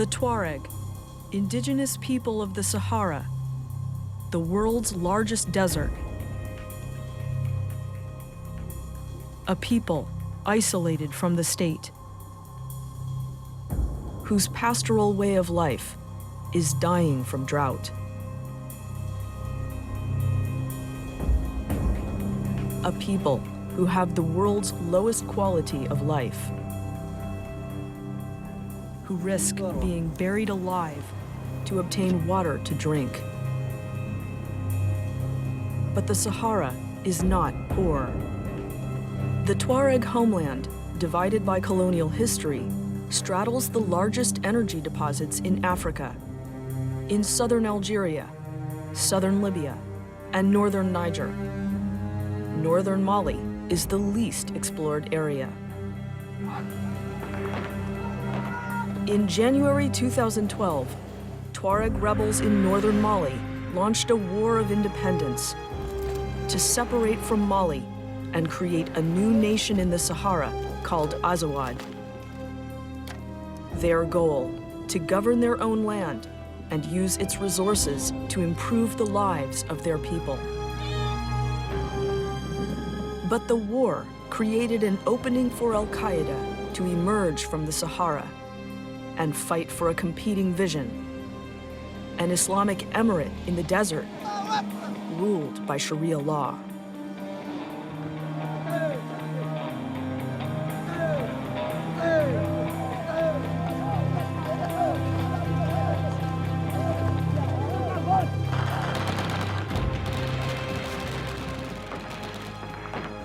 The Tuareg, indigenous people of the Sahara, the world's largest desert. A people isolated from the state, whose pastoral way of life is dying from drought. A people who have the world's lowest quality of life, who risk being buried alive to obtain water to drink. But the Sahara is not poor. The Tuareg homeland, divided by colonial history, straddles the largest energy deposits in Africa, in southern Algeria, southern Libya, and northern Niger. Northern Mali is the least explored area. In January 2012, Tuareg rebels in northern Mali launched a war of independence to separate from Mali and create a new nation in the Sahara called Azawad. Their goal, to govern their own land and use its resources to improve the lives of their people. But the war created an opening for al-Qaeda to emerge from the Sahara and fight for a competing vision, an Islamic emirate in the desert ruled by Sharia law.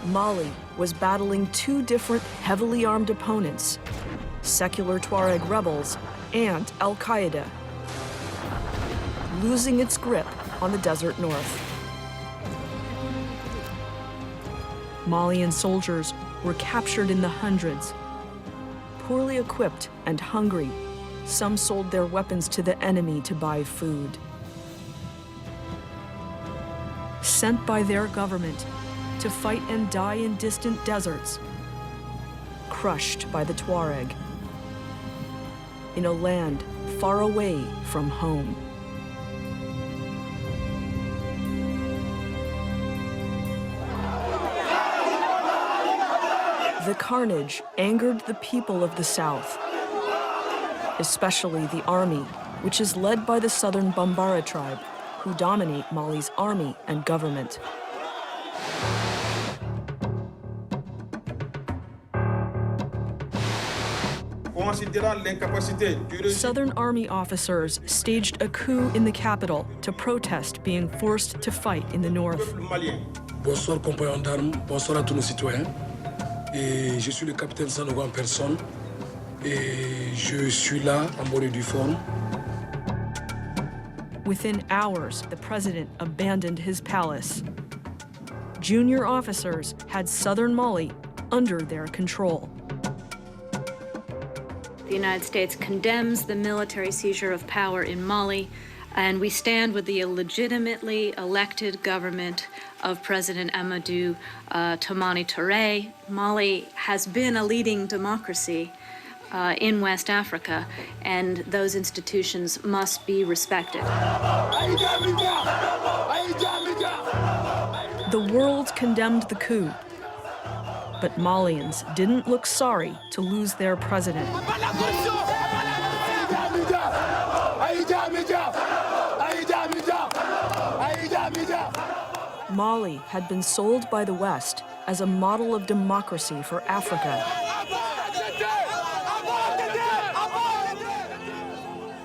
Mali was battling two different heavily armed opponents, secular Tuareg rebels and al-Qaeda, losing its grip on the desert north. Malian soldiers were captured in the hundreds. Poorly equipped and hungry, some sold their weapons to the enemy to buy food. Sent by their government to fight and die in distant deserts, crushed by the Tuareg, in a land far away from home. The carnage angered the people of the South, especially the army, which is led by the southern Bambara tribe, who dominate Mali's army and government. Southern Army officers staged a coup in the capital to protest being forced to fight in the north. Bonsoir, compagnons d'armes. Bonsoir à tous nos citoyens. Et je suis le capitaine Sanogo en personne. Et je suis là en bonne et due forme. Within hours, the president abandoned his palace. Junior officers had southern Mali under their control. The United States condemns the military seizure of power in Mali, and we stand with the illegitimately elected government of President Amadou Toumani Touré. Mali has been a leading democracy in West Africa, and those institutions must be respected. The world condemned the coup, but Malians didn't look sorry to lose their president. Mali had been sold by the West as a model of democracy for Africa.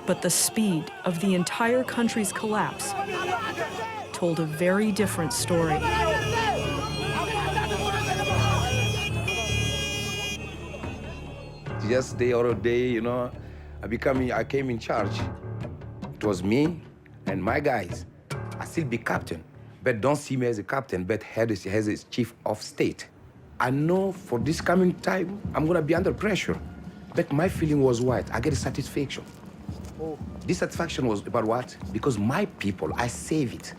But the speed of the entire country's collapse told a very different story. Just day or a day, you know, I came in charge. It was me and my guys. I still be captain, but don't see me as a captain, but as a chief of state. I know for this coming time, I'm gonna be under pressure. But my feeling was what? I get a satisfaction. Oh. This satisfaction was about what? Because my people, I save it.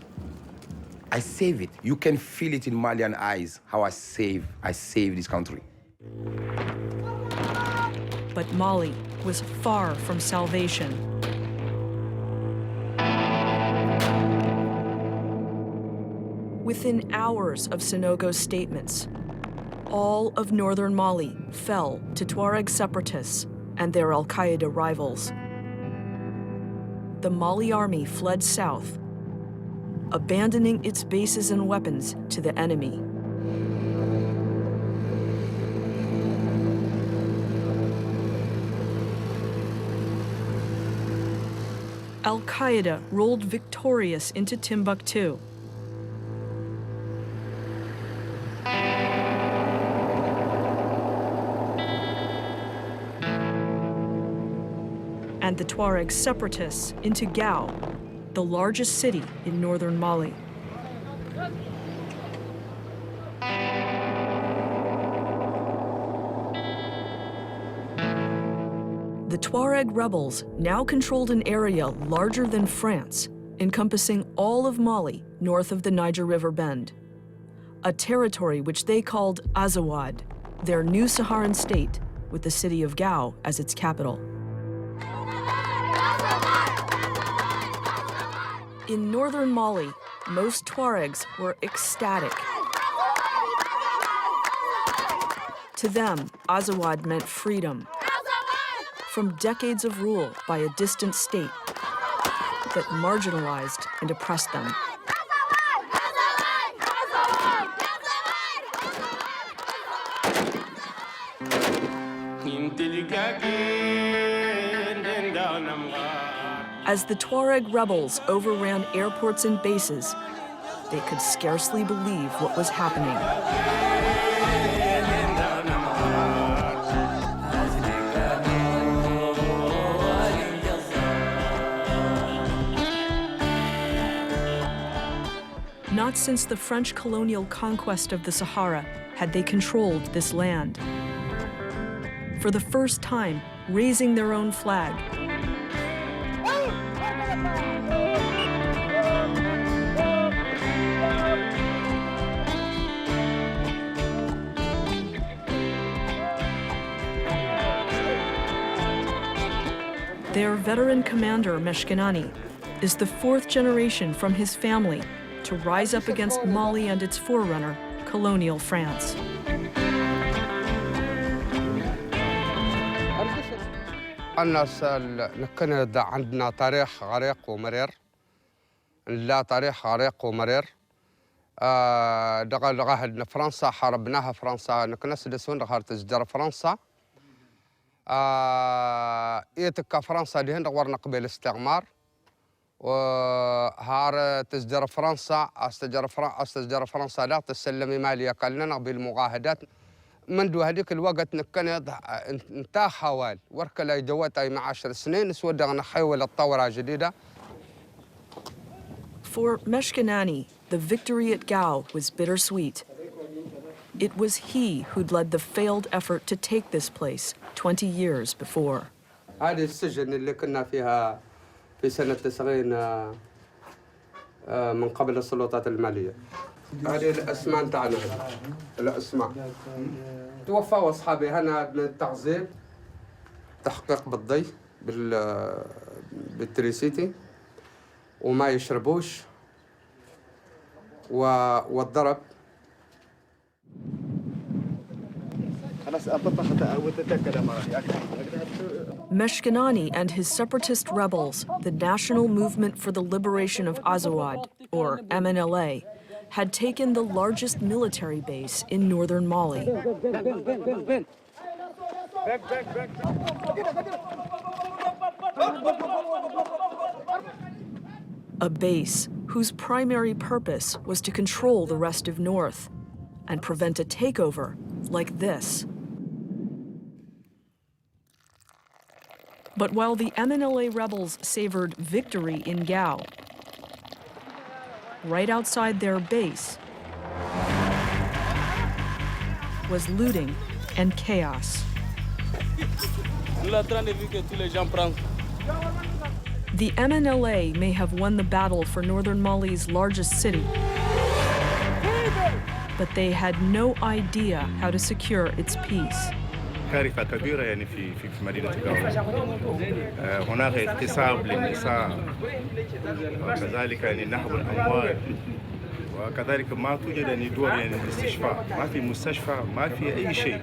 I save it. You can feel it in Malian eyes, how I save this country. But Mali was far from salvation. Within hours of Sanogo's statements, all of northern Mali fell to Tuareg separatists and their al-Qaeda rivals. The Mali army fled south, abandoning its bases and weapons to the enemy. Al-Qaeda rolled victorious into Timbuktu. And the Tuareg separatists into Gao, the largest city in northern Mali. The Tuareg rebels now controlled an area larger than France, encompassing all of Mali north of the Niger River bend, a territory which they called Azawad, their new Saharan state, with the city of Gao as its capital. In northern Mali, most Tuaregs were ecstatic. To them, Azawad meant freedom from decades of rule by a distant state that marginalized and oppressed them. As the Tuareg rebels overran airports and bases, they could scarcely believe what was happening. Not since the French colonial conquest of the Sahara had they controlled this land. For the first time, raising their own flag. Their veteran commander, Meshkinani, is the fourth generation from his family to rise up against Mali and its forerunner, colonial France. الناس كندا عندنا تاريخ عريق ومرير. لا تاريخ عريق ومرير. دغهدنا فرنسا حاربناها فرنسا نكنس دسون دغهر تزدر فرنسا. إيتك فرنسا دهن دغورنا قبل الاستعمار. وهار تزدر فرنسا استجر فرنسا لا تسلمي مالية قالنا بالمعاهدات. منذ هذيك الوقت نكنت انتهى حوال وركلا جوات أي 10 سنين سودنا حيول الطورة جديدة. For Meshkinani, the victory at Gao was bittersweet. It was he who'd led the failed effort to take this place 20 years before. هذه السجن اللي كنا فيها في سنة 90 من قبل السلطات المالية. هذه الأسماء تاعنا الأسماء. توفوا أصحابي هنا من التعذيب تحقيق بالضي بالتريسيتي وما يشربوش والضرب. Meshkinani and his separatist rebels, the National Movement for the Liberation of Azawad, or MNLA, had taken the largest military base in northern Mali. A base whose primary purpose was to control the rest of North and prevent a takeover like this. But while the MNLA rebels savored victory in Gao, right outside their base was looting and chaos. The MNLA may have won the battle for northern Mali's largest city, but they had no idea how to secure its peace. كارثة كبيرة يعني في مدينة غاو. هناك اغتصاب للنساء وكذلك يعني نهب الأموال، وكذلك ما توجد يعني دور يعني الاستشفاء، ما في مستشفى، ما في أي شيء.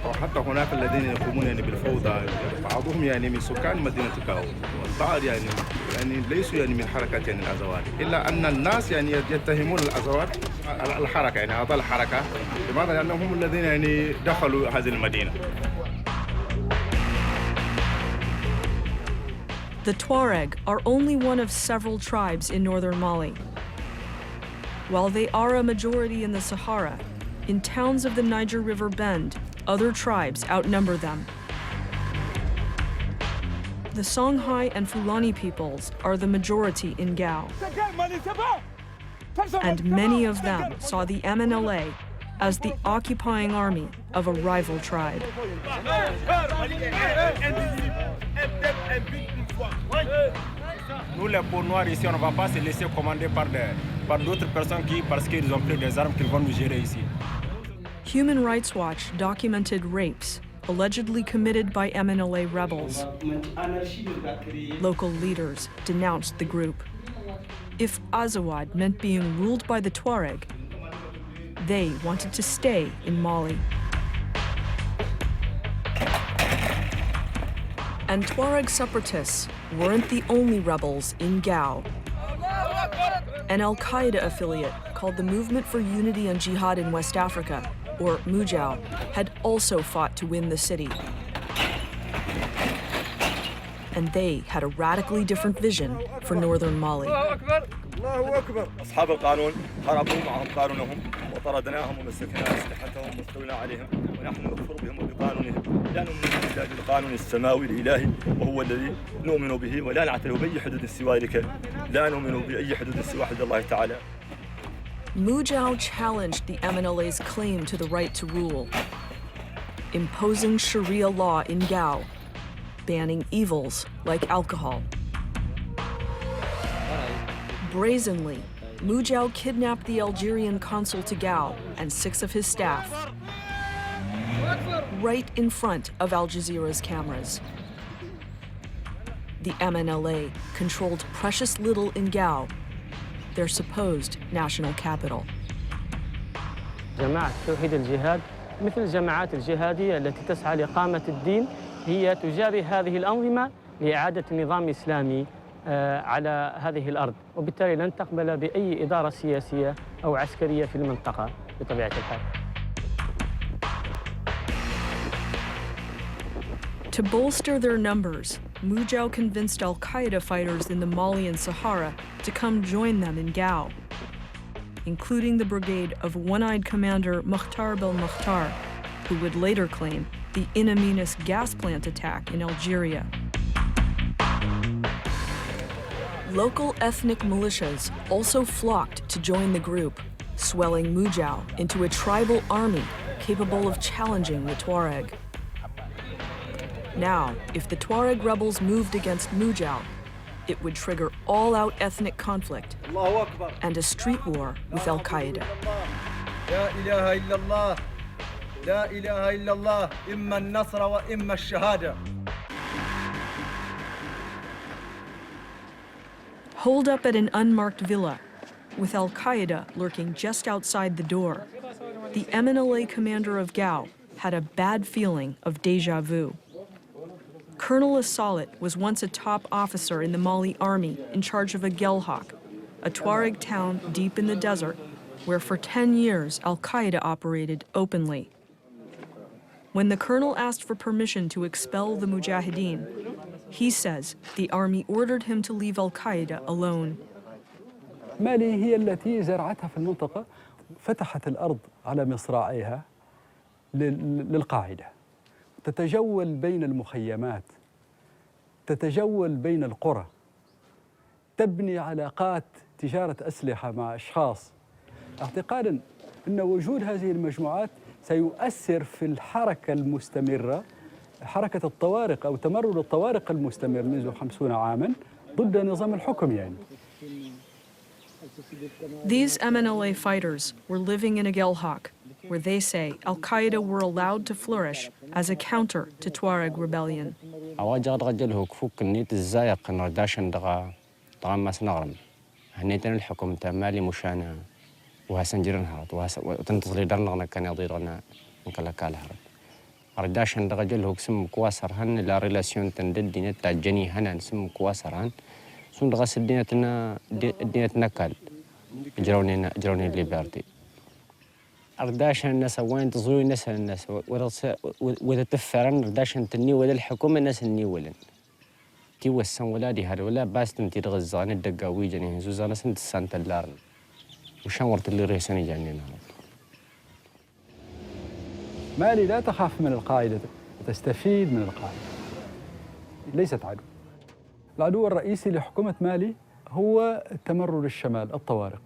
وحتى هناك الذين يقومون يعني بالفوضى، بعضهم يعني من سكان مدينة غاو، والبعض يعني ليسوا يعني من حركة يعني الأزواد، إلا أن الناس يعني يتهمون الأزواد الحركة يعني هذا الحركة، لماذا؟ لأنهم هم الذين يعني دخلوا هذه المدينة. The Tuareg are only one of several tribes in northern Mali. While they are a majority in the Sahara, in towns of the Niger River bend, other tribes outnumber them. The Songhai and Fulani peoples are the majority in Gao. And many of them saw the MNLA as the occupying army of a rival tribe. Nous, les peaux noires ici, on ne va pas se laisser commander par d'autres personnes parce qu'ils ont pris des armes, qu'ils vont nous gérer ici. Human Rights Watch documented rapes allegedly committed by MNLA rebels. Local leaders denounced the group. If Azawad meant being ruled by the Tuareg, they wanted to stay in Mali. And Tuareg separatists weren't the only rebels in Gao. An al-Qaeda affiliate called the Movement for Unity and Jihad in West Africa, or Mujao, had also fought to win the city. And they had a radically different vision for northern Mali. أصحاب القانون هربوا معهم قانونهم وطردناهم ومسكنا أسلحتهم واستولينا عليهم ونحن نكفر بهم وبقانونهم لا نؤمن إلا بالقانون السماوي الإلهي وهو الذي نؤمن به ولا نعترف بأي حدود سوى ذلك لا نؤمن بأي حدود سوى حدود الله تعالى. Mujao challenged the MNLA's claim to the right to rule, imposing Sharia law in Gao, banning evils like alcohol. Brazenly, Mujao kidnapped the Algerian consul to Gao and 6 of his staff, right in front of Al Jazeera's cameras. The MNLA controlled precious little in Gao, their supposed national capital. جماعة توحيد الجهاد مثل الجماعات الجهادية التي تسعى لإقامة الدين هي تجابه هذه الأنظمة لإعادة نظام إسلامي على هذه الأرض، وبالتالي لن تقبل بأي إدارة سياسية أو عسكرية في المنطقة بطبيعة الحال. To bolster their numbers, Mujao convinced al-Qaeda fighters in the Malian Sahara to come join them in Gao, including the brigade of one-eyed commander Mukhtar Bel-Mukhtar, who would later claim the In Amenas gas plant attack in Algeria. Local ethnic militias also flocked to join the group, swelling Mujao into a tribal army capable of challenging the Tuareg. Now, if the Tuareg rebels moved against Mujao, it would trigger all-out ethnic conflict and a street war with al-Qaeda. لا إله إلا الله لا إله إلا الله إما النصر وإما الشهادة. Holed up at an unmarked villa, with al-Qaeda lurking just outside the door, the MNLA commander of Gao had a bad feeling of déjà vu. Colonel Assalit was once a top officer in the Mali army in charge of a Gelhak, a Tuareg town deep in the desert where for 10 years al-Qaeda operated openly. When the colonel asked for permission to expel the Mujahideen, he says the army ordered him to leave al-Qaeda alone. مالي هي التي زرعتها في المنطقة، فتحت الأرض على مصراعيها للقاعدة، تتجول بين المخيمات، تتجول بين القرى، تبني علاقات تجارة أسلحة مع أشخاص، اعتقاداً أن وجود هذه المجموعات سيؤثر في الحركة المستمرة، حركة الطوارق أو تمرد الطوارق المستمر منذ 50 عاماً ضد نظام الحكم يعني. These MNLA fighters were living in Agelhak, where they say al-Qaeda were allowed to flourish as a counter to Tuareg rebellion. أرداشن دغجل هو سم كواسر هن لا ريلاسيون تنددينة تاجني هن سم كواسر هن سون دغس الدينة نكال جروني ليبرتي أرداشن الناس وين تزوي الناس وإذا تفرن أرداشن تني ولا الحكومة الناس الني ولن تي وسن ولادي هذا ولا باس تمتي دغزان الدقاوي جنيه زوزانا سنت سانت اللارن وشان ورت اللي ريساني جانينا مالي لا تخاف من القاعدة، تستفيد من القاعدة. ليست عدو. العدو الرئيسي لحكومة مالي هو التمرد الشمال، الطوارق.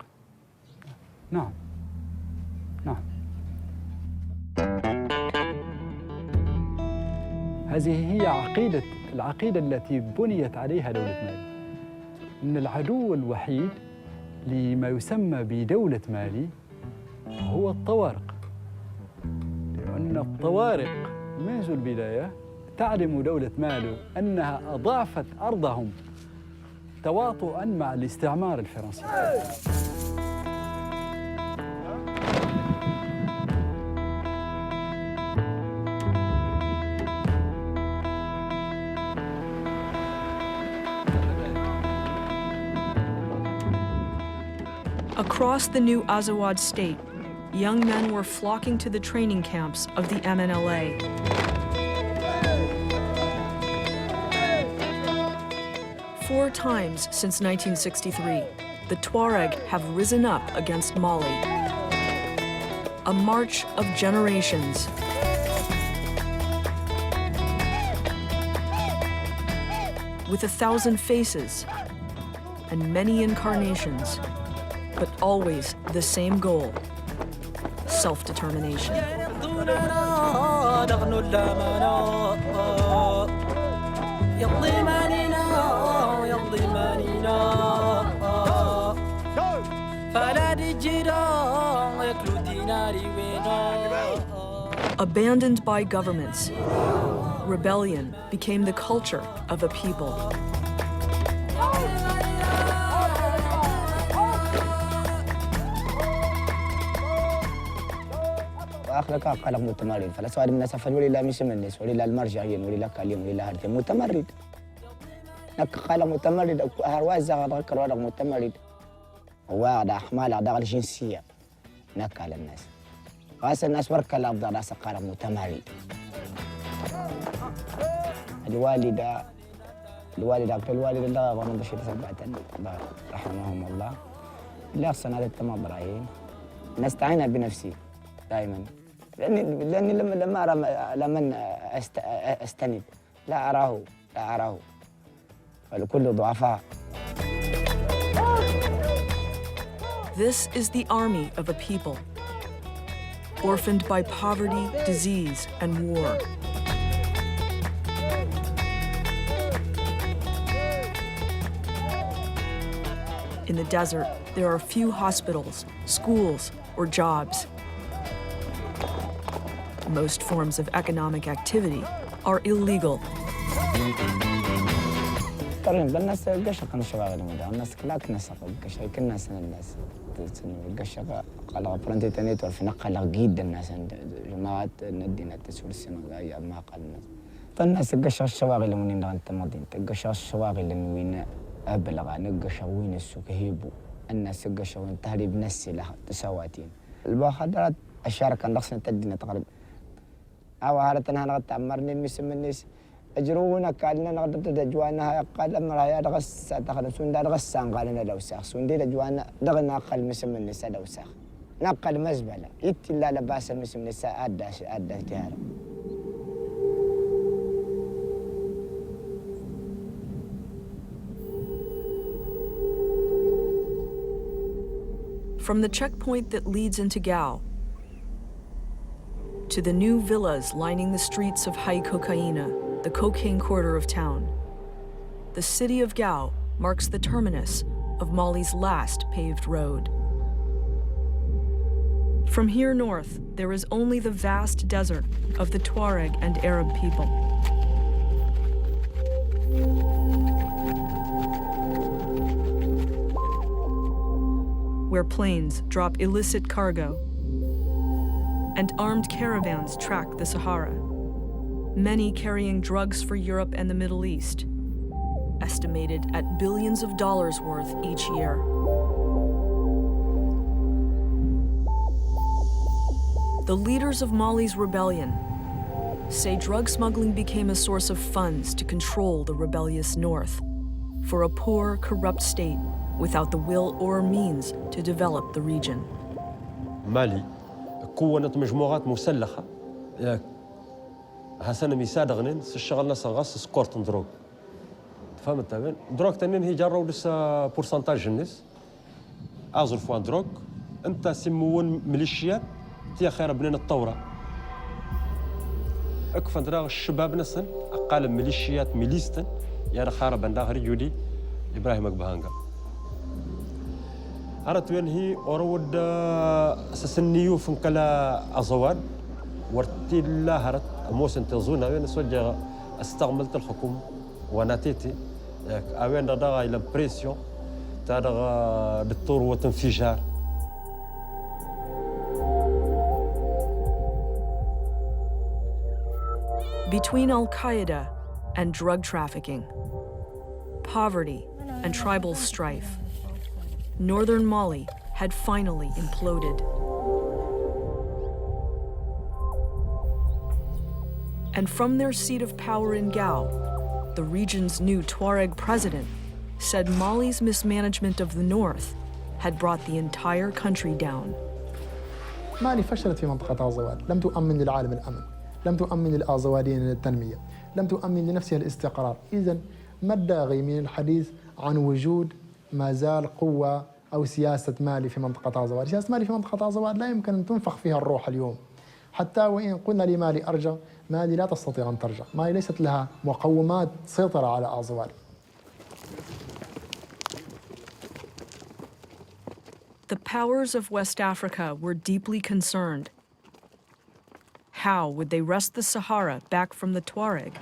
نعم. نعم. هذه هي العقيدة التي بنيت عليها دولة مالي. إن العدو الوحيد لما يسمى بدولة مالي هو الطوارق. أن الطوارق منذ البداية تعلم دولة مالي أنها أضاعفت أرضهم تواطؤاً مع الاستعمار الفرنسي. Across the new Azawad state, young men were flocking to the training camps of the MNLA. Four times since 1963, the Tuareg have risen up against Mali. A march of generations. With 1,000 faces and many incarnations, but always the same goal. Self-determination. Abandoned by governments, rebellion became the culture of a people. أخلاق قلق متمرد فلا سؤال الناس فلولي لا مش من الناس ولي لا المرجعين ولي لا كليم ولي لا هرتي متمرد نك قلق متمرد هرواز غير قلق متمرد هو هذا أحمال هذا الجنسية نك على الناس قاس الناس ورك الأفضل ناس قلق متمرد الوالدة الله غنم بشير سبعة رحمهم الله لا صنع التمضرعين نستعين بنفسي دائما لأني لما أرى لمن أستند لا أراه فالكل ضعفاء. This is the army of a people, orphaned by poverty, disease, and war. In the desert, there are few hospitals, schools, or jobs. Most forms of economic activity are illegal. الناس قشق الشواغل الناس كلاك ناس كنا سن الناس قشق قلق فرنتي تنيت في نقل جيد الناس جماعات ندينا تسول السنة يا ما قال الناس فالناس قشق الشواغل من أنت مدين قشق الشواغل وين أبلغ نقشق وين السوق هيبو الناس قشق وين تهريب نسي لها تسواتين المخدرات الشارك عن رخصنا تدينا تقرب أو هارتنا نغت عمرني المسم الناس أجرونا قالنا نقدر تجوانا قال أمر هيا رغس تخلص سون رغس قالنا لو ساخ سون دي جوانا دغنا أقل مسم النساء لو ساخ نقل مزبلة إلا لباس المسم النساء أدى تهرب. From the checkpoint that leads into Gao to the new villas lining the streets of High Cocaina, the cocaine quarter of town, the city of Gao marks the terminus of Mali's last paved road. From here north, there is only the vast desert of the Tuareg and Arab people. Where planes drop illicit cargo and armed caravans track the Sahara, many carrying drugs for Europe and the Middle East, estimated at billions of dollars worth each year. The leaders of Mali's rebellion say drug smuggling became a source of funds to control the rebellious north for a poor, corrupt state without the will or means to develop the region. مالي كونت مجموعات مسلحة حسنا ميساد غنين سشغلنا سغاس سكورت دروغ فهمت وين دروغ تنين هي جروا لسه بورسنتاج الناس ازر فوان دروغ انت سمون ميليشيات تي خير بنين الثوره اكفن دراغ الشباب نسن اقال ميليشيات ميليستن يا خرب عندها رجولي ابراهيم اكبهانغا أردت وين هي أرود سسنيو فنكلا أزواد ورتي الله هرت موسن تزونا وين سوجا استعملت الحكومة وناتيتي أوين دغا إلى بريسيون تدغا دكتور وتنفجار. Between al-Qaeda and drug trafficking, poverty and tribal strife, northern Mali had finally imploded. And from their seat of power in Gao, the region's new Tuareg president said Mali's mismanagement of the north had brought the entire country down. مالي فشلت في منطقة أزواد، لم تؤمن للعالم الأمن، لم تؤمن للآزواديين للتنمية، لم تؤمن لنفسها الاستقرار. إذن ما الداعي من الحديث عن وجود ما زال قوة أو سياسة مالي في منطقة أزواد؟ سياسة مالي في منطقة أزواد لا يمكن أن تنفخ فيها الروح اليوم. حتى وإن قلنا لمالي أرجع، مالي لا تستطيع أن ترجع، مالي ليست لها مقومات سيطرة على أزواد. The powers of West Africa were deeply concerned. How would they wrest the Sahara back from the Tuareg?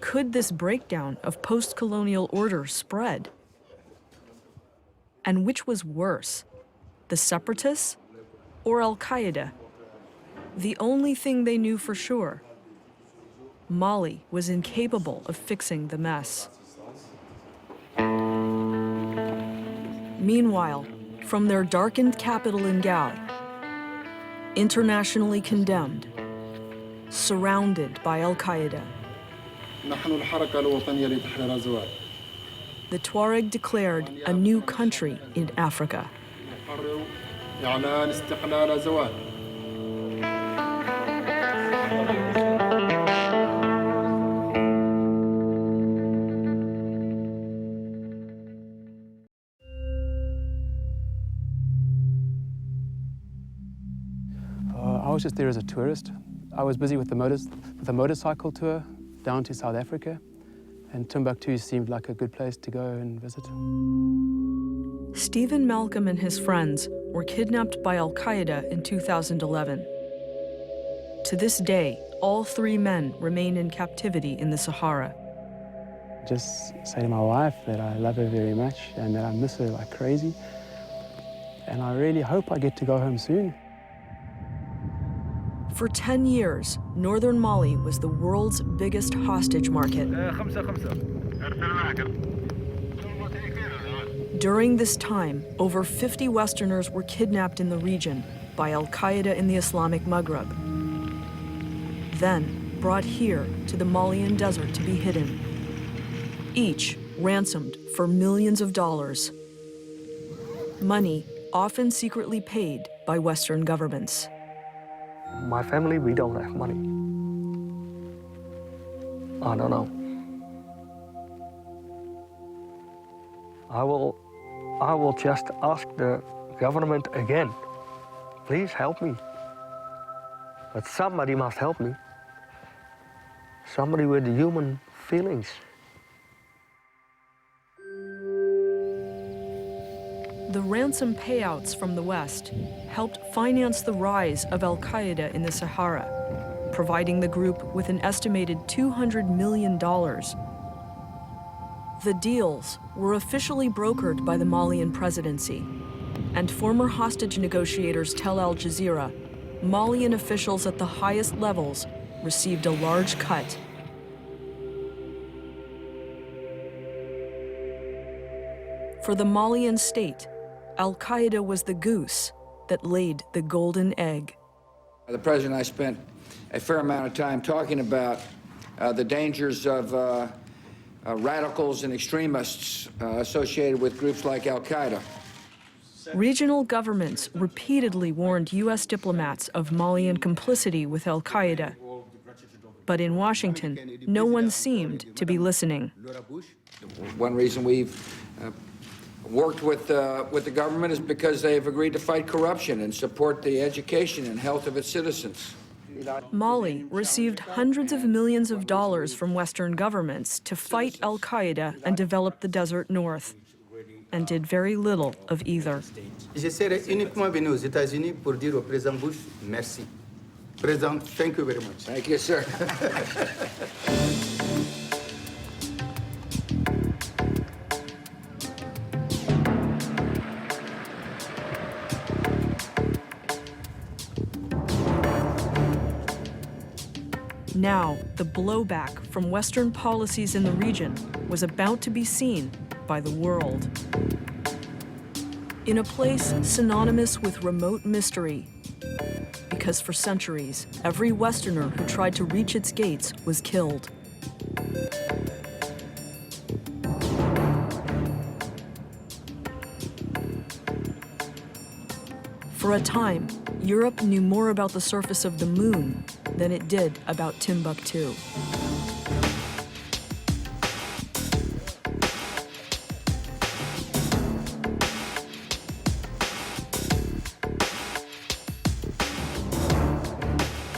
Could this breakdown of post-colonial order spread? And which was worse, the separatists or al-Qaeda? The only thing they knew for sure, Mali was incapable of fixing the mess. Meanwhile, from their darkened capital in Gao, internationally condemned, surrounded by al-Qaeda, the Tuareg declared a new country in Africa. I was just there as a tourist. I was busy with a motorcycle tour down to South Africa, and Timbuktu seemed like a good place to go and visit. Stephen Malcolm and his friends were kidnapped by al-Qaeda in 2011. To this day, all three men remain in captivity in the Sahara. Just say to my wife that I love her very much and that I miss her like crazy. And I really hope I get to go home soon. For 10 years, northern Mali was the world's biggest hostage market. During this time, over 50 Westerners were kidnapped in the region by al-Qaeda in the Islamic Maghreb, then brought here to the Malian desert to be hidden, each ransomed for millions of dollars, money often secretly paid by Western governments. My family, we don't have money. I don't know. I will just ask the government again, please help me. But somebody must help me. Somebody with human feelings. The ransom payouts from the West helped finance the rise of al-Qaeda in the Sahara, providing the group with an estimated $200 million. The deals were officially brokered by the Malian presidency, and former hostage negotiators tell Al Jazeera Malian officials at the highest levels received a large cut. For the Malian state, al-Qaeda was the goose that laid the golden egg. The president and I spent a fair amount of time talking about the dangers of radicals and extremists associated with groups like al-Qaeda. Regional governments repeatedly warned U.S. diplomats of Malian complicity with al-Qaeda. But in Washington, no one seemed to be listening. One reason we've worked with the government is because they've agreed to fight corruption and support the education and health of its citizens. Mali received hundreds of millions of dollars from Western governments to fight al-Qaeda and develop the desert north, and did very little of either. Je serais uniquement venu aux États-Unis pour dire au président Bush merci. President, thank you very much. Thank you, sir. Now, the blowback from Western policies in the region was about to be seen by the world. In a place synonymous with remote mystery, because for centuries, every Westerner who tried to reach its gates was killed. For a time, Europe knew more about the surface of the moon than it did about Timbuktu.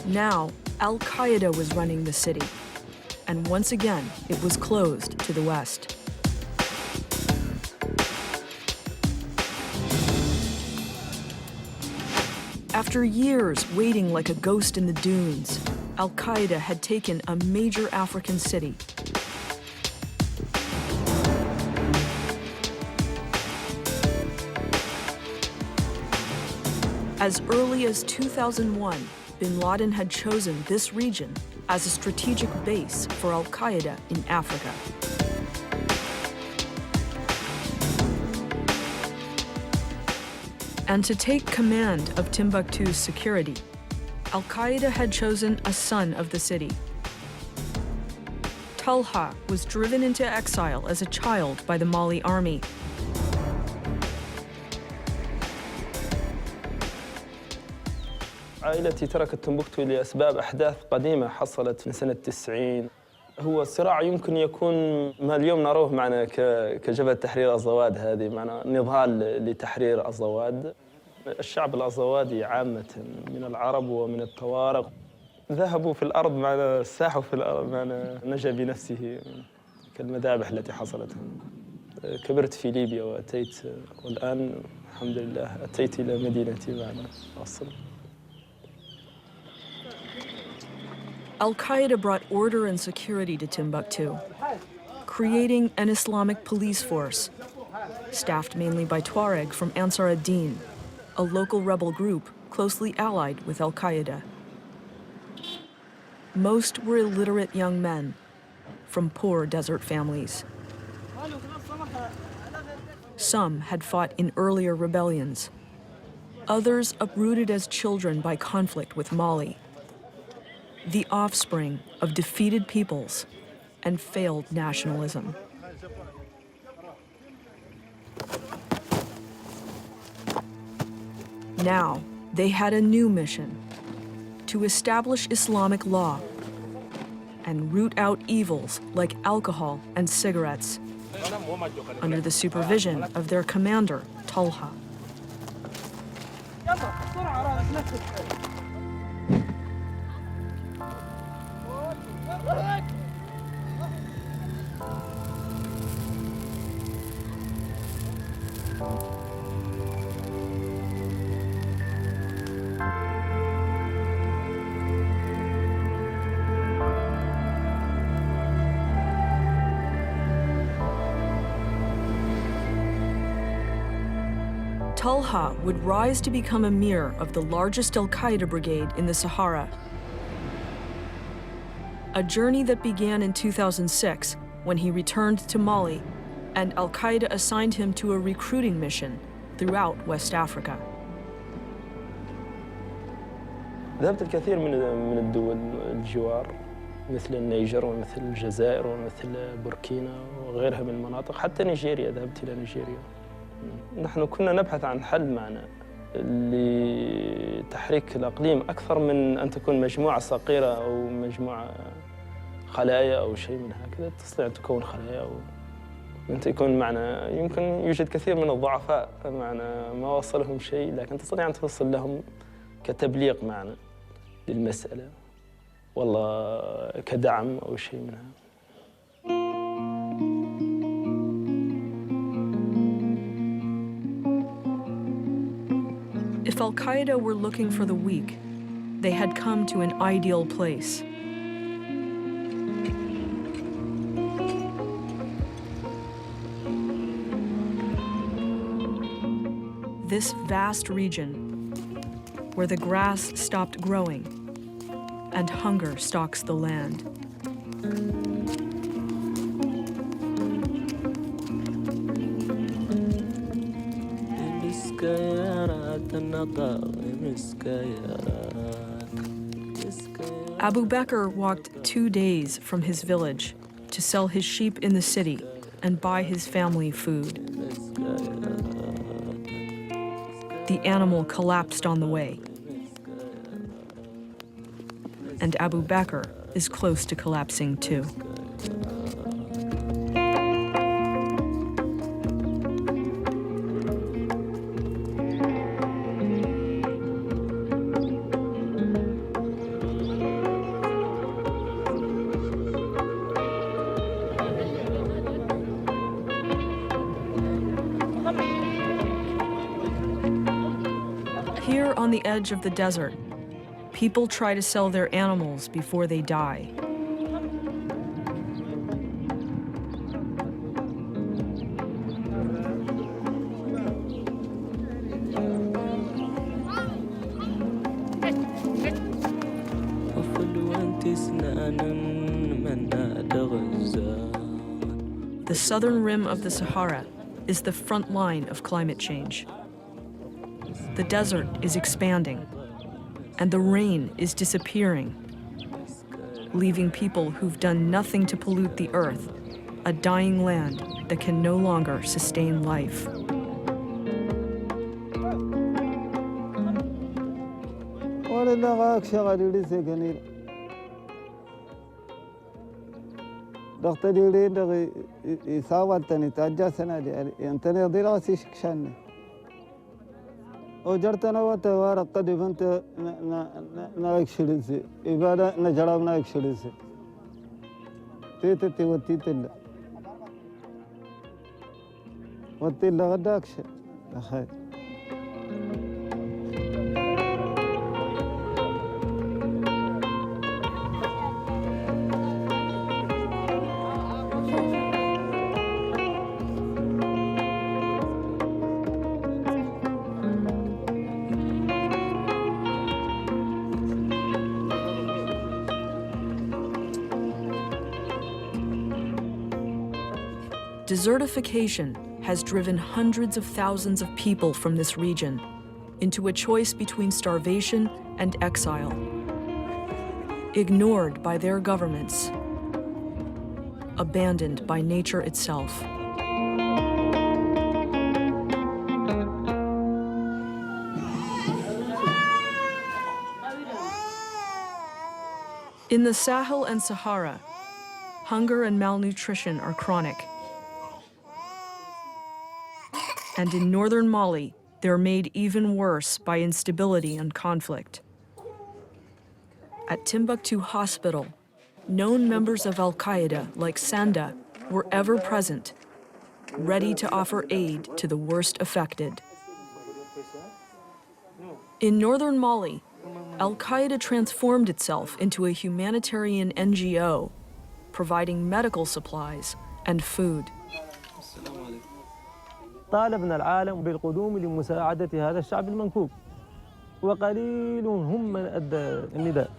Now, al-Qaeda was running the city, and once again, it was closed to the West. After years waiting like a ghost in the dunes, al-Qaeda had taken a major African city. As early as 2001, bin Laden had chosen this region as a strategic base for al-Qaeda in Africa. And to take command of Timbuktu's security, al-Qaeda had chosen a son of the city. Talha was driven into exile as a child by the Mali army. عائلتي تركت تمبكتو لأسباب أحداث قديمة حصلت في سنة 90. هو الصراع يمكن يكون ما اليوم نروه معنا كجبهة تحرير الزواد، هذه معنا نضال لتحرير الزواد. الشعب الأزوادي عامة من العرب ومن الطوارق ذهبوا في الأرض معنا، ساحوا في الأرض معنا، نجا بنفسه كالمذابح التي حصلت. كبرت في ليبيا وأتيت، والآن الحمد لله أتيت إلى مدينتي معنا أصل. Al-Qaeda brought order and security to Timbuktu, creating an Islamic police force, staffed mainly by Tuareg from Ansar ad-Din, a local rebel group closely allied with Al-Qaeda. Most were illiterate young men from poor desert families. Some had fought in earlier rebellions, others uprooted as children by conflict with Mali, the offspring of defeated peoples and failed nationalism. Now, they had a new mission: to establish Islamic law and root out evils like alcohol and cigarettes, under the supervision of their commander, Talha. Talha would rise to become emir of the largest al-Qaeda brigade in the Sahara. A journey that began in 2006 when he returned to Mali, and al-Qaeda assigned him to a recruiting mission throughout West Africa. ذهبت الكثير من الدول الجوار مثل النيجر ومثل الجزائر ومثل بوركينا وغيرها من المناطق، حتى نيجيريا، ذهبت إلى نيجيريا. نحن كنا نبحث عن حل معنا لتحريك الأقليم أكثر من أن تكون مجموعة صغيرة أو مجموعة خلايا أو شيء من هكذا. تستطيع أن تكون خلايا أنت يكون معنا، يمكن يوجد كثير من الضعفاء معنا ما وصلهم شيء، لكن تستطيع أن توصل لهم كتبليغ معنا للمسألة والله كدعم أو شيء منها. If al-Qaeda were looking for the weak, they had come to an ideal place. This vast region, where the grass stopped growing and hunger stalks the land. Abu Bakr walked 2 days from his village to sell his sheep in the city and buy his family food. The animal collapsed on the way, and Abu Bakr is close to collapsing too. Here on the edge of the desert, people try to sell their animals before they die. The southern rim of the Sahara is the front line of climate change. The desert is expanding, and the rain is disappearing, leaving people who've done nothing to pollute the earth, a dying land that can no longer sustain life. وجرتنا وتوارق قد بنت نايك شلسي إبادة نجرب نايك شلسي تيتتي وتيتلا وتيلا غداكش أخي. Desertification has driven hundreds of thousands of people from this region into a choice between starvation and exile, ignored by their governments, abandoned by nature itself. In the Sahel and Sahara, hunger and malnutrition are chronic. And in northern Mali, they're made even worse by instability and conflict. At Timbuktu Hospital, known members of al-Qaeda like Sanda were ever present, ready to offer aid to the worst affected. In northern Mali, al-Qaeda transformed itself into a humanitarian NGO, providing medical supplies and food. طالبنا العالم بالقدوم لمساعدة هذا الشعب المنكوب، وقليل هم من أدى النداء.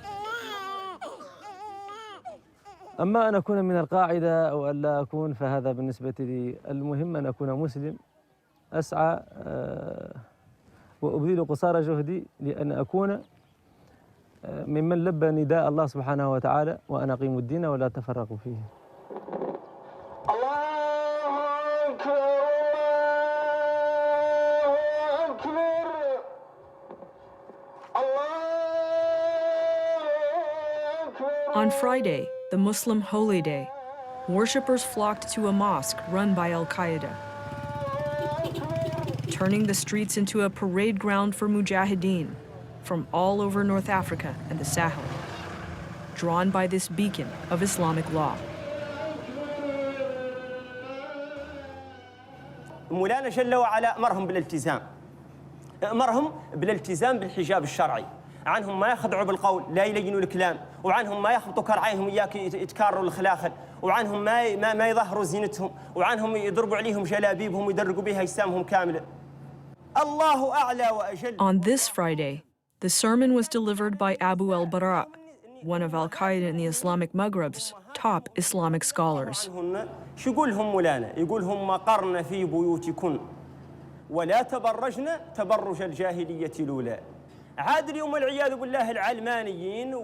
أما أن أكون من القاعدة أو أن لا أكون فهذا بالنسبة لي، المهم أن أكون مسلم أسعى وأبذل قصارى جهدي لأن أكون ممن لبى نداء الله سبحانه وتعالى وأن أقيموا الدين ولا تفرقوا فيه. On Friday, the Muslim holy day, worshippers flocked to a mosque run by al-Qaeda, turning the streets into a parade ground for mujahideen from all over North Africa and the Sahel, drawn by this beacon of Islamic law. مولانا جل وعلا أمرهم بالالتزام، أمرهم بالالتزام بالحجاب الشرعي، عنهم ما يخضعوا بالقول، لا يلينوا الكلام، وعنهم ما يخبطوا كرعيهم إياك يتكارروا الخلاخل، وعنهم ما يظهروا زينتهم، وعنهم يضربوا عليهم جلابيبهم ويدرقوا بها أجسامهم كاملة. الله أعلى وأجل. On this Friday, the sermon was delivered by Abu al-Bara, one of al-Qaeda in the Islamic Maghreb's top Islamic scholars. شو يقولهم مولانا؟ يقولهم مقرن في بيوتكن ولا تبرجن تبرج الجاهلية الأولى. عاد اليوم والعياذ بالله العلمانيين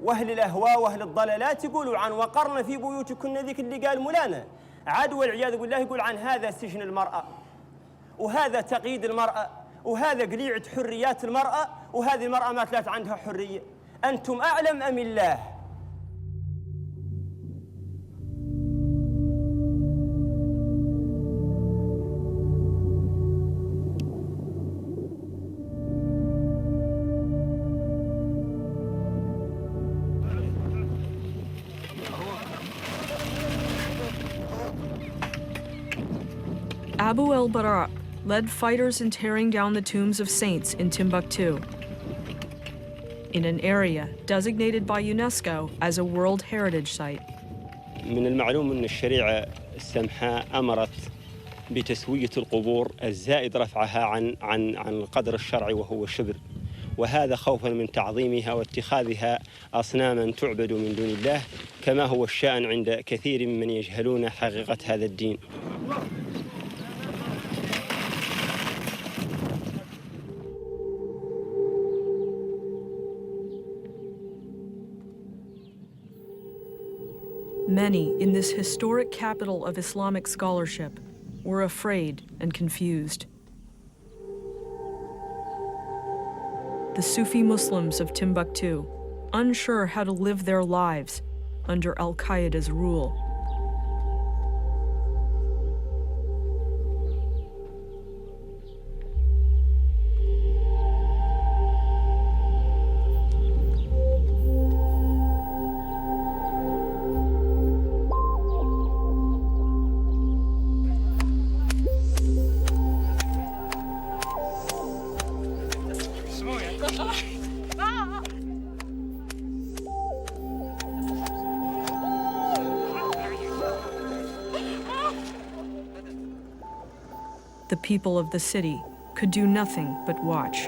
واهل الاهواء واهل الضلالات يقولوا عن وقرن في بيوتكن ذيك اللي قال مولانا، عاد والعياذ بالله يقول عن هذا سجن المرأة، وهذا تقييد المرأة، وهذا قليعة حريات المرأة، وهذه المرأة ما طلعت عندها حرية. أنتم أعلم أم الله؟ Abu al-Bara led fighters in tearing down the tombs of saints in Timbuktu, in an area designated by UNESCO as a World Heritage Site. من المعلوم أن الشريعة السمحاء أمرت بتسوية القبور الزائد رفعها عن القدر الشرعي وهو الشبر، وهذا خوفا من تعظيمها واتخاذها أصناما تعبد من دون الله، كما هو الشأن عند كثير من يجهلون حقيقة هذا الدين. Many in this historic capital of Islamic scholarship were afraid and confused. The Sufi Muslims of Timbuktu, unsure how to live their lives under al-Qaeda's rule. The people of the city could do nothing but watch.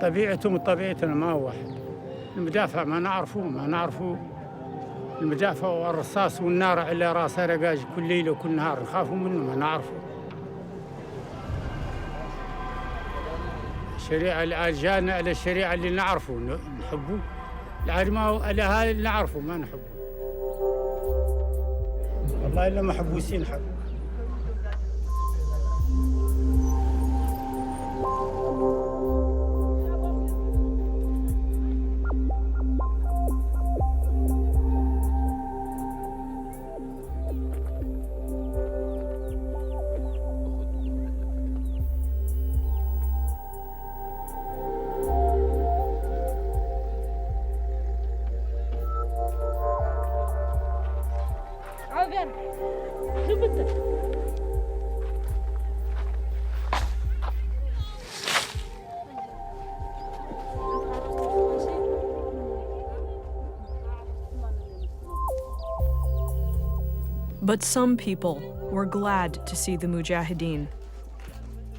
طبيعتهم وطبيعتنا ما هو واحد. المدافع ما نعرفه المدافع والرصاص والنار على راسه رقاج كل ليل وكل نهار، نخافوا منه ما نعرفه. الشريعة اللي جانا على الشريعة اللي نعرفه نحبه، العاد ما هو على هذا اللي نعرفه ما نحبه. والله إلا محبوسين حق. But some people were glad to see the Mujahideen,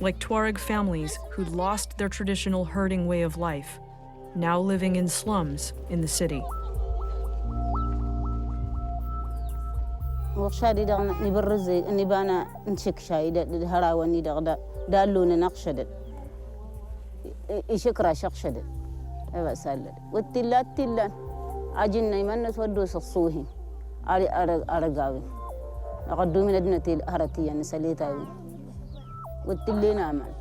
like Tuareg families who'd lost their traditional herding way of life, now living in slums in the city. وخشادي دغنا نبرزي اني بانا نشك شاي هراوني دغدا دالون نقشد يشكرا شقشد ايوا سالد والتلات تلان اجينا يمنس ودوس الصوهي ارغاوي اقدو من ادنتي هرتي نسليتاوي والتلين امان.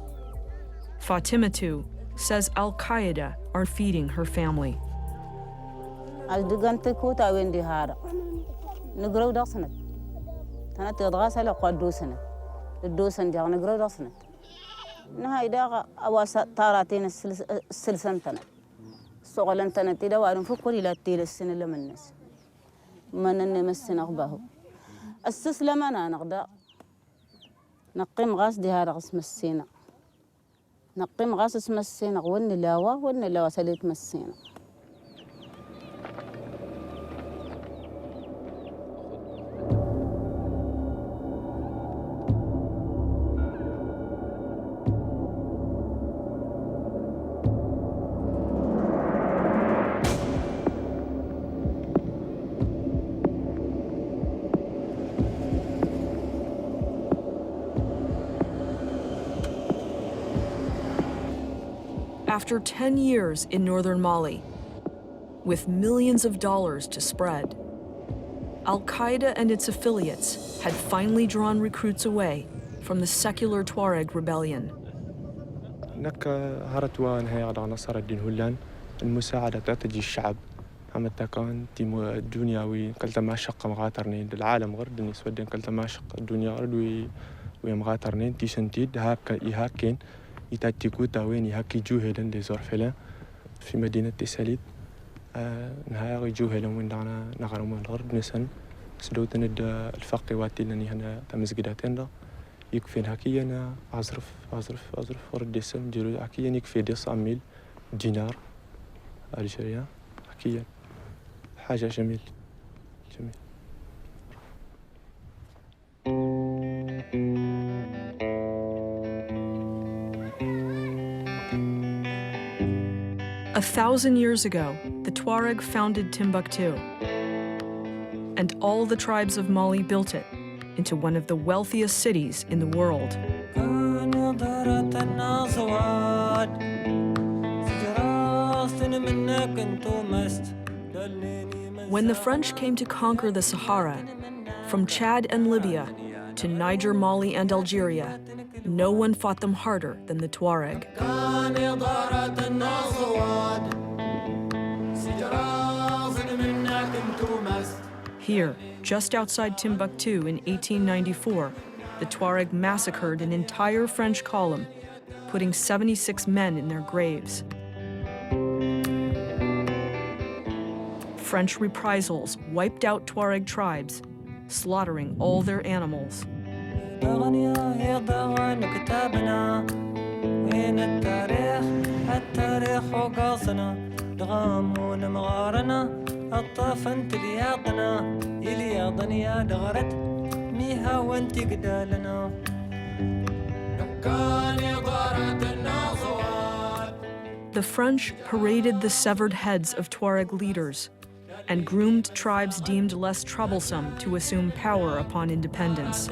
Fatima too says al-Qaeda are feeding her family. أصدقائي كوتا ويندي هارا نقرأ داسنت أنا تضغط على قدوسنا الدوسن جا نقرأ داسنت نهاي داغا أواس تاراتين السلسلة تنا سؤالن تنا تدا وارن فكري لا تيل السنة لمن الناس من النمسنا أخباه السلسلة ما أنا نقدا نقيم غاس دي هذا اسم السينا نقيم غاس اسم السينا ون لاوا سليت مسينا. After 10 years in northern Mali, with millions of dollars to spread, al-Qaeda and its affiliates had finally drawn recruits away from the secular Tuareg rebellion. هناك هرتوا نهاية على نصر الدين هلان المساعدة تأتي الشعب هم التكان تيمو الدنيا قلت ما شق مغاترنين العالم غرد نسود قلت ما شق الدنيا غرد ومغاترنين تيسنتيد هاك يهاكين يتاتيكوتا وين يهاكي جوهلا لزورفلا في مدينة تساليد نهاية جوهلا وين دعنا نغرم الغرب نسن سدوتن الفقي واتي لني هنا تمزقداتين دا يكفين هكينا أزرف ورد السن جلو هكيا يكفي 900 دينار ألجيريا هكيا حاجة جميل. A 1,000 years ago, the Tuareg founded Timbuktu, and all the tribes of Mali built it into one of the wealthiest cities in the world. When the French came to conquer the Sahara, from Chad and Libya to Niger, Mali, and Algeria, no one fought them harder than the Tuareg. Here, just outside Timbuktu in 1894, the Tuareg massacred an entire French column, putting 76 men in their graves. French reprisals wiped out Tuareg tribes, slaughtering all their animals. The French paraded the severed heads of Tuareg leaders and groomed tribes deemed less troublesome to assume power upon independence.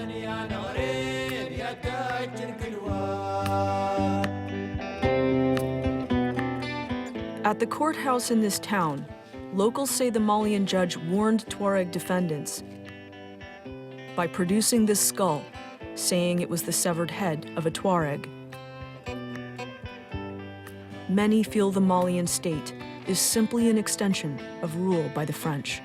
At the courthouse in this town, locals say the Malian judge warned Tuareg defendants by producing this skull, saying it was the severed head of a Tuareg. Many feel the Malian state is simply an extension of rule by the French.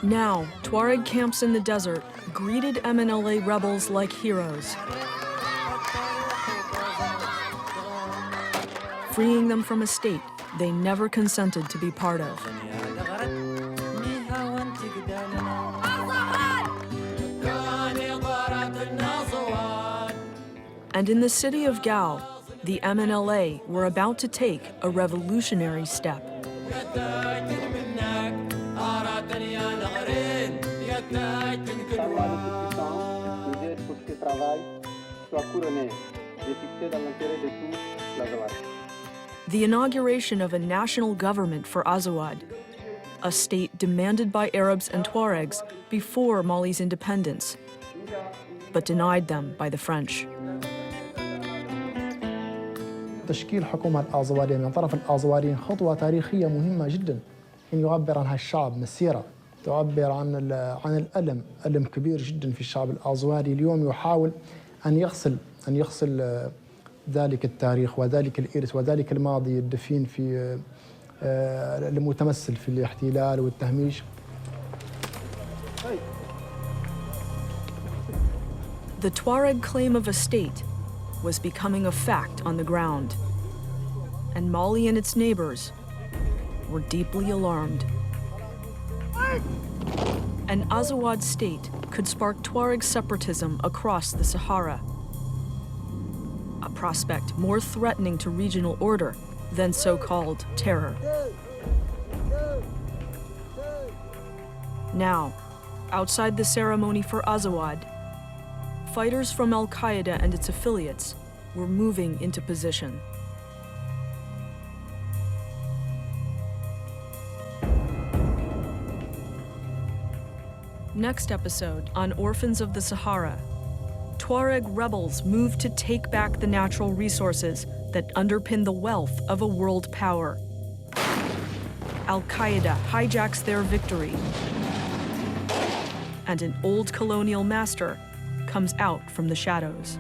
Now, Tuareg camps in the desert greeted MNLA rebels like heroes, freeing them from a state they never consented to be part of. And in the city of Gao, the MNLA were about to take a revolutionary step. The inauguration of a national government for Azawad, a state demanded by Arabs and Tuaregs before Mali's independence, but denied them by the French. تشكيل حكومة الأزوادية من طرف الأزواديين خطوة تاريخية مهمة جدا، إن يعبر عنها الشعب مسيرة، تعبر عن الألم، ألم كبير جدا في الشعب الأزوادي اليوم يحاول أن يغسل ذلك التاريخ وذلك الإرث وذلك الماضي الدفين في المتمثل في الاحتلال والتهميش. The Tuareg claim of a state was becoming a fact on the ground, and Mali and its neighbors were deeply alarmed. An Azawad state could spark Tuareg separatism across the Sahara, a prospect more threatening to regional order than so-called terror. Now, outside the ceremony for Azawad, fighters from al-Qaeda and its affiliates were moving into position. Next episode on Orphans of the Sahara, Tuareg rebels move to take back the natural resources that underpin the wealth of a world power. Al-Qaeda hijacks their victory, and an old colonial master comes out from the shadows.